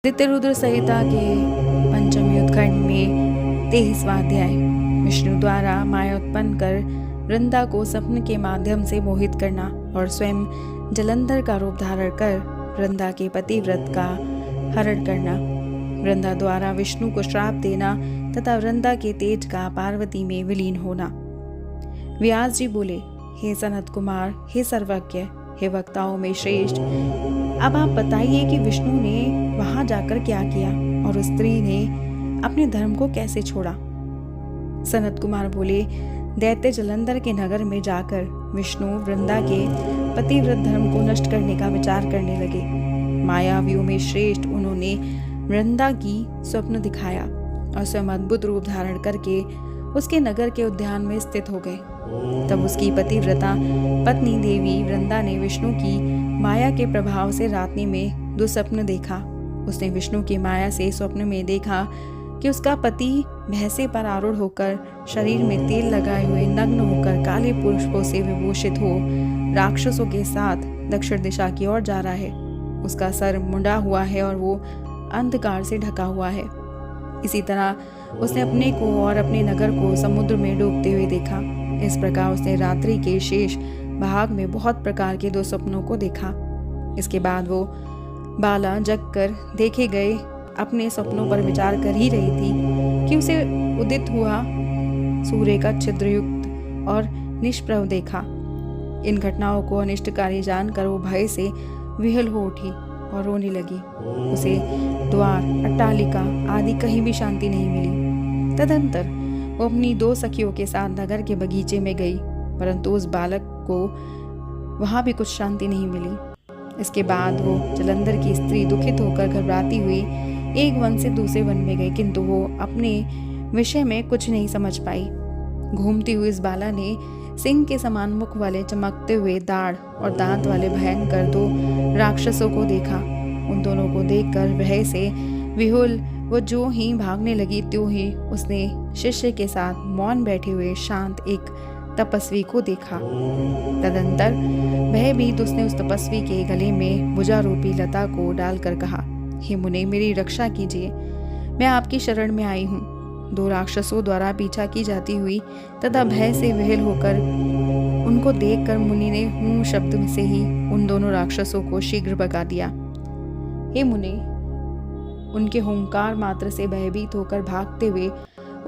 रुद्र संहिता के पंचम युद्धखंड में 23वां अध्याय। विष्णु द्वारा माया उत्पन्न कर वृंदा को स्वप्न के माध्यम से मोहित करना और स्वयं जलंधर का रूप धारण कर वृंदा के पतिव्रत का हरण करना। वृंदा द्वारा विष्णु को श्राप देना तथा वृंदा के तेज का पार्वती में विलीन होना। व्यास जी बोले, हे सनत कुमार, हे सर्वज्ञ, हे वक्ताओं में श्रेष्ठ, अब आप बताइए कि विष्णु ने वहां जाकर क्या किया और उस स्त्री ने अपने धर्म को कैसे छोड़ा। सनत कुमार बोले, दैत्य जलंधर के नगर में जाकर विष्णु वृंदा के पतिव्रत धर्म को नष्ट करने का विचार करने लगे। मायावियों में श्रेष्ठ उन्होंने वृंदा की स्वप्न दिखाया और स्वयं अद्भुत रूप धारण करके उसके नगर के उद्यान में स्थित हो गए। तब उसकी पतिव्रता पत्नी देवी वृंदा ने विष्णु की माया के प्रभाव से रात्रि में दुस्वप्न देखा। उसने विष्णु की माया से स्वप्न में देखा कि उसका पति भैंसे पर आरूढ़ होकर शरीर में तेल लगाए हुए नग्न होकर काले पुष्पों से विभूषित हो राक्षसों के साथ दक्षिण दिशा की ओर जा रहा है। उसका सर मुंडा हुआ है और वो अंधकार से ढका हुआ है। इसी तरह उसने अपने को और अपने नगर को समुद्र में डूबते हुए देखा। इस प्रकार उसने रात्रि के शेष भाग में बहुत प्रकार के दो सपनों को देखा। इसके बाद वो बाला जगकर देखे गए अपने सपनों पर विचार कर ही रही थी कि उसे उदित हुआ सूर्य का छिद्रयुक्त और निष्प्रभ देखा। इन घटनाओं को अनिष्टकारी जानकर वो भय से विह्वल हो उठी और रोने लगी। उसे द्वार, अट्टालिका आदि कहीं भी शांति नहीं मिली। तदंतर वो अपनी दो सखियों के साथ नगर के बगीचे में गई, परंतु उस बालक को वहां भी कुछ शांति नहीं मिली। इसके बाद वो जलंधर की स्त्री दुखित होकर घबराती हुई एक वन से दूसरे वन में गई, किंतु वो अपने विषय में कुछ नहीं समझ पाई। घूमती हुई इस बाला ने सिंह के समान मुख वाले चमकते हुए दाढ़ और दांत वाले भयंकर दो राक्षसों को देखा। उन दोनों को देखकर भय से विहुल वो जो ही भागने लगी त्यों ही उसने शिष्य के साथ मौन बैठे हुए शांत एक तपस्वी को देखा। तदंतर भयभीत उसने उस तपस्वी के गले में भुजा रूपी लता को डालकर कहा, हे मुने, मेरी रक्षा कीजिए, मैं आपकी शरण में आई हूँ। दो राक्षसों द्वारा पीछा की जाती हुई तथा भय से विह्वल होकर उनको देखकर मुनि ने हूँ शब्द से ही उन दोनों राक्षसों को शीघ्र भगा दिया। हे मुने, उनके हुंकार मात्र से भयभीत होकर भागते हुए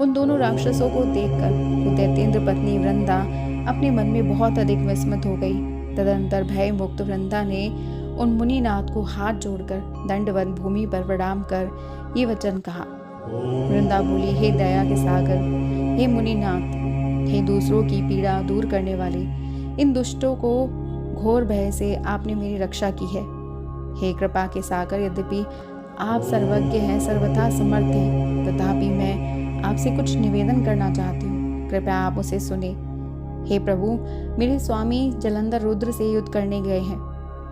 उन दोनों राक्षसों को देखकर दैत्येंद्र पत्नी वृंदा अपने मन में बहुत अधिक विस्मित हो गई। तदंतर भय मुक्त वृंदा ने उन मुनिनाथ को हाथ जोड़कर दंडवत भूमि पर प्रणाम कर ये वचन कहा। वृंदा बोली, हे दया के सागर, हे मुनिनाथ, हे दूसरों की पीड़ा दूर करने वाले, इन दुष्टों को घोर भय से आपने मेरी रक्षा की है। हे कृपा के सागर, यद्यपि आप सर्वज्ञ हैं, सर्वथा समर्थ हैं, तथापि मैं आपसे कुछ निवेदन करना चाहती हूँ, कृपया आप उसे सुने। हे प्रभु, मेरे स्वामी जलंधर रुद्र से युद्ध करने गए हैं,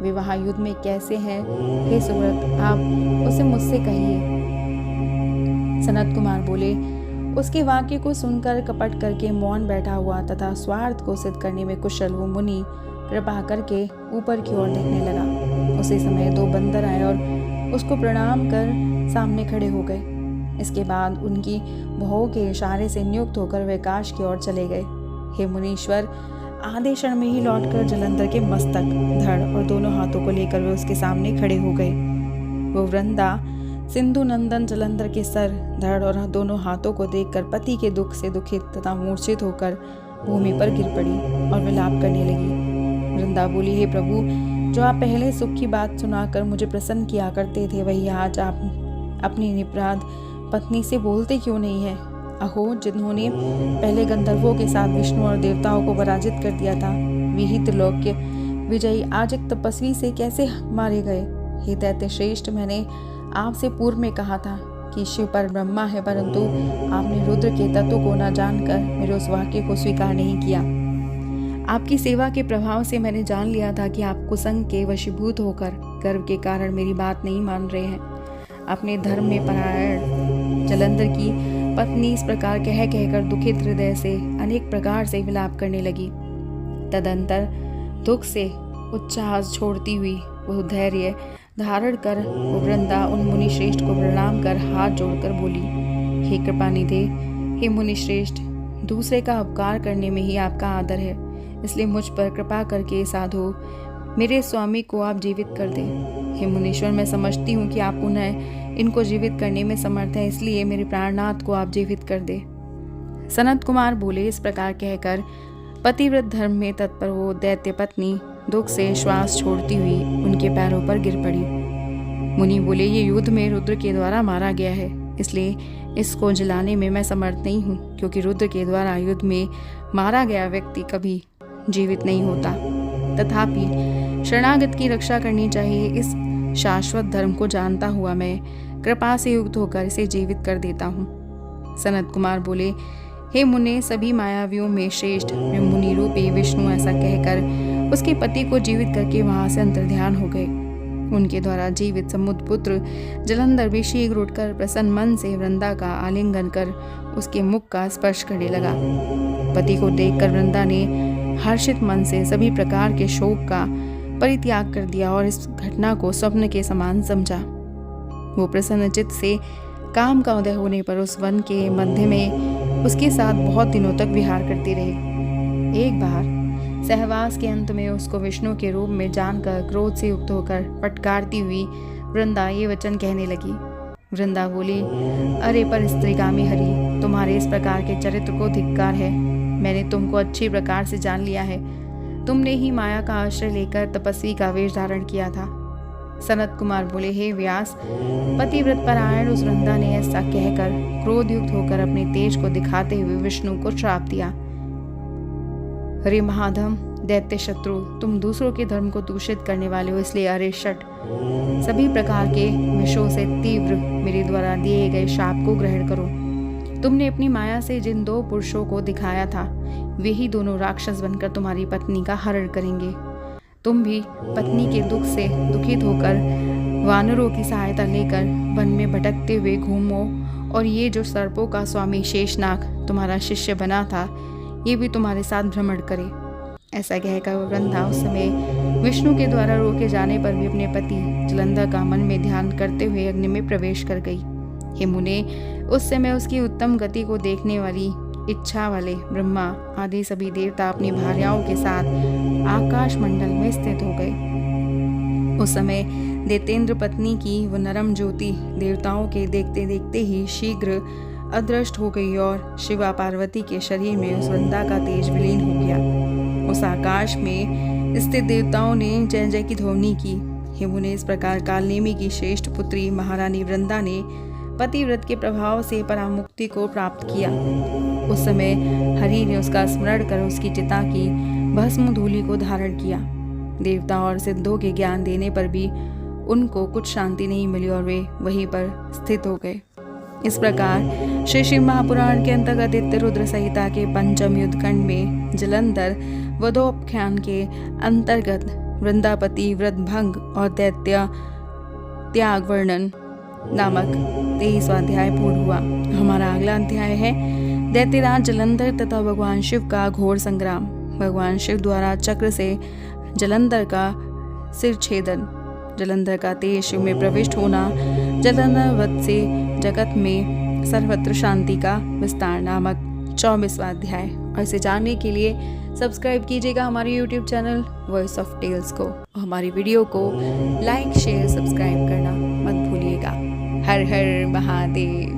वे वहाँ युद्ध में कैसे हैं? हे सुव्रत, आप उसे मुझसे कहिए। सनत कुमार बोले, उसके वाक्य को सुनकर कपट करके मौन बैठा हुआ तथा स्वार्थ को सिद्ध करने में कुशल वो मुनि कृपा करके ऊपर की ओर देखने लगा। उसी समय दो बंदर आए और उसको प्रणाम कर सामने खड़े हो गए। इसके बाद उनकी भौं के इशारे से नियुक्त होकर वे काश की ओर चले गए। हे मुनीश्वर, आधे क्षण में ही लौटकर जलंधर के मस्तक, धड़ और दोनों हाथों को लेकर वे उसके सामने खड़े हो गए। वो वृंदा सिंधु नंदन जलंधर के सर, धड़ और दोनों हाथों को देखकर पति के दुख से दुखित तथा मूर्छित होकर भूमि पर गिर पड़ी और विलाप करने लगी। वृंदा बोली, हे प्रभु, जो आप पहले सुख की बात सुनाकर मुझे प्रसन्न किया करते थे, वही आज आप अपनी निपराध पत्नी से बोलते क्यों नहीं है? अहो, जिन्होंने पहले गंधर्वों के साथ विष्णु और देवताओं को पराजित कर दिया था, वे ही त्रिलोक्य विजयी आज एक तपस्वी से कैसे मारे गए? हे दैत्य श्रेष्ठ, मैंने आपसे पूर्व में कहा था कि शिव पर ब्रह्मा है, परंतु आपने रुद्र के तत्व को न जानकर मेरे उस वाक्य को स्वीकार नहीं किया। आपकी सेवा के प्रभाव से मैंने जान लिया था कि आप कुसंग के वशीभूत होकर गर्व के कारण मेरी बात नहीं मान रहे हैं। अपने धर्म में परायण जलंधर की पत्नी इस प्रकार कह कहकर दुखित हृदय से अनेक प्रकार से विलाप करने लगी। तदंतर दुख से उच्छ्वास छोड़ती हुई वो धैर्य धारण कर वो वृंदा उन मुनि श्रेष्ठ को प्रणाम कर हाथ जोड़कर बोली, हे कृपानिधे, हे मुनि श्रेष्ठ, दूसरे का उपकार करने में ही आपका आदर है, इसलिए मुझ पर कृपा करके साधु मेरे स्वामी को आप जीवित कर दें। हे मुनीश्वर, मैं समझती हूँ कि आप पुनः इनको जीवित करने में समर्थ हैं, इसलिए मेरे प्राणनाथ को आप जीवित कर दे। सनत कुमार बोले, इस प्रकार कहकर पतिव्रत धर्म में तत्पर वो दैत्य पत्नी दुख से श्वास छोड़ती हुई उनके पैरों पर गिर पड़ी। मुनि बोले, ये युद्ध में रुद्र के द्वारा मारा गया है, इसलिए इसको जलाने में मैं समर्थ नहीं हूँ, क्योंकि रुद्र के द्वारा युद्ध में मारा गया व्यक्ति कभी जीवित नहीं होता। तथापि शरणागत की रक्षा करनी चाहिए, इस शाश्वत धर्म को जानता हुआ मैं कृपा से युक्त होकर इसे जीवित कर देता हूँ। सनत कुमार बोले, हे मुने, सभी मायावियों में श्रेष्ठ मुनि रूपी विष्णु ऐसा कहकर उसके पति को जीवित करके वहां से अंतर्ध्यान हो गए। उनके द्वारा जीवित समुद्र पुत्र जलंधर भी शीघ्र उठकर प्रसन्न मन से वृंदा का आलिंगन कर उसके मुख का स्पर्श करने लगा। पति को देखकर वृंदा ने हर्षित मन से सभी प्रकार के शोक का परित्याग कर दिया और इस घटना को स्वप्न के समान समझा। वो प्रसन्न चित्त से काम का उदय होने पर उस वन के मध्य में उसके साथ बहुत दिनों तक विहार करती रही। एक बार सहवास के अंत में उसको विष्णु के रूप में जानकर क्रोध से युक्त होकर फटकारती हुई वृंदा ये वचन कहने लगी। वृंदा बोली, अरे पर स्त्रीगामी हरि, तुम्हारे इस प्रकार के चरित्र को धिक्कार है। मैंने तुमको अच्छी प्रकार से जान लिया है। तुमने ही माया का आश्रय लेकर तपस्वी का वेश धारण किया था। सनत कुमार बोले, हे व्यास, पतिव्रत परायण उस वृंदा ने ऐसा कहकर क्रोध युक्त होकर अपने तेज को दिखाते हुए विष्णु को श्राप दिया। अरे महाधम, दैत्य शत्रु, तुम दूसरों के धर्म को दूषित करने वाले हो, इसलिए अरे शट, सभी प्रकार के विषों से तीव्र मेरे द्वारा दिए गए शाप को ग्रहण करो। तुमने अपनी माया से जिन दो पुरुषों को दिखाया था, वे ही दोनों राक्षस बनकर तुम्हारी पत्नी का हरण करेंगे। तुम भी पत्नी के दुख से दुखित होकर वानरों की सहायता लेकर वन में भटकते हुए घूमो, और ये जो सर्पों का स्वामी शेषनाग तुम्हारा शिष्य बना था, ये भी तुम्हारे साथ भ्रमण करे। ऐसा कहकर वृंदा उस समय विष्णु के द्वारा रोके जाने पर भी अपने पति जलंधर का मन में ध्यान करते हुए अग्नि में प्रवेश कर गई। हे मुने, उस समय उसकी उत्तम गति को देखने वाली इच्छा वाले ब्रह्मा आदि सभी देवता अपनी भार्याओं के साथ आकाश मंडल में स्थित हो गए। उस समय दैतेंद्र पत्नी की वह नरम ज्योति देवताओं के देखते देखते ही शीघ्र अदृष्ट हो गई और शिवा पार्वती के शरीर में उस वृंदा का तेज विलीन हो गया। उस आकाश में स्थित देवताओं ने जय जय की ध्वनि की। हे मुने, इस प्रकार कालनेमी की श्रेष्ठ पुत्री महारानी वृंदा ने पतिव्रत के प्रभाव से परामुक्ति को प्राप्त किया। उस समय हरि ने उसका स्मरण कर उसकी चिता की भस्म धूलि को धारण किया। देवता और सिद्धों के ज्ञान देने पर भी उनको कुछ शांति नहीं मिली और वे वहीं पर स्थित हो गए। इस प्रकार श्री शिव महापुराण के अंतर्गत आदित्य रुद्र संहिता के पंचम युद्धखंड में जलंधर वधोपाख्यान के अंतर्गत वृंदापति व्रत भंग और दैत्य त्याग वर्णन नामक 23वां अध्याय पूर्ण हुआ। हमारा अगला अध्याय है दैत्यराज जलंधर तथा भगवान शिव का घोर संग्राम। भगवान शिव द्वारा चक्र से जलंधर का सिर छेदन, जलंधर का तेज शिव में प्रविष्ट होना, जलंधर वध से जगत में सर्वत्र शांति का विस्तार नामक 24वां अध्याय। और इसे जानने के लिए सब्सक्राइब कीजिएगा हमारे YouTube channel voice of tales को। हमारी वीडियो को लाइक शेयर सब्सक्राइब करना मत भूलिएगा। हर हर महादेव।